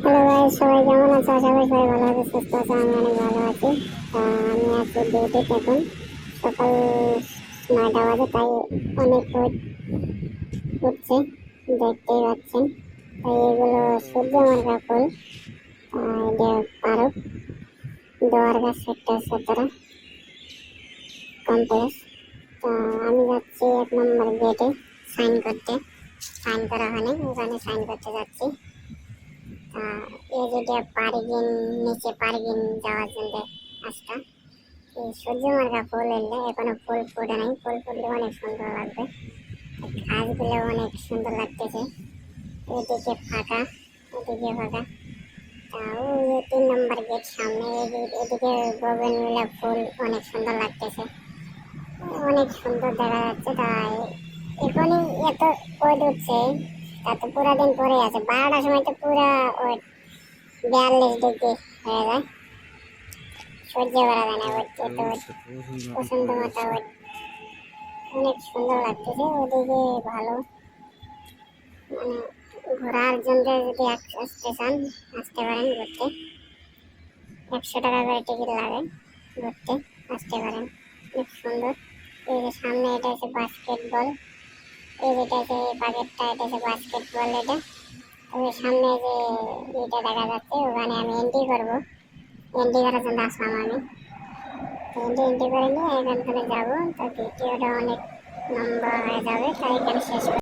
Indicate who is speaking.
Speaker 1: Hello guys, সবাই কেমন আছো? আশা করি সবাই ভালো আছে, সুস্থ আছে। আমি অনেক ভালো আছি। আমি আছি ডিউটিতে এখন। সকাল 9টা বাজে, তাই অনেক রোদ উঠছে, দেখতেই পাচ্ছেন। তাই এগুলো সূর্যমুখী ফুল, এটা পারক দোয়ারগা সেক্টর 17 কমপ্লেক্স। তো আমি যাচ্ছি 1 নম্বর গেটে সাইন করতে। সাইন করা হয়নি, ওখানে সাইন করতে যাচ্ছি। এই যেটা পার্কিং, নিচে পার্কিং যাওয়ার জন্য রাস্তা। এই সূর্যমুখী ফুল এলে এখনো ফুল ফোটে নাই, ফুল ফুটলে অনেক সুন্দর লাগবে। গাছগুলো অনেক সুন্দর লাগতেছে। এদিকে ফাঁকা, এদিকে ফাঁকা। ওই 3 নম্বর গেট সামনে, এদিকে বগেনভিলিয়া ফুল অনেক সুন্দর লাগতেছে, অনেক সুন্দর দেখা যাচ্ছে। তাই এখনই এত রোদ উঠছে, তা তো পুরা দিন পরে আছে। 12টার সময় তো পুরা 42 ডিগ্রি হয়ে যায়, সহ্য করা যায় না। প্রচন্ড মাথা অনেক সুন্দর লাগতেছে। ওদিকে ভালো, মানে ঘোরার জন্য যদি আসতে চান আসতে পারেন ঘুরতে। 100 টাকা করে টিকিট লাগে, ঘুরতে আসতে পারেন, অনেক সুন্দর। এই যে সামনে এটা হচ্ছে বাস্কেটবল, এই যেটা হচ্ছে পাকেটটা, এটা হচ্ছে বাস্কেটবল। এটা ওই সামনে যে এটা দেখা যাচ্ছে, ওখানে আমি এন্ট্রি করবো। এন্ট্রি করার জন্য আসলাম আমি। এন্ট্রি করে নিয়ে এখান থেকে যাবো। তো ভিডিওটা অনেক লম্বা হয়ে যাবে, তাই এখানে শেষ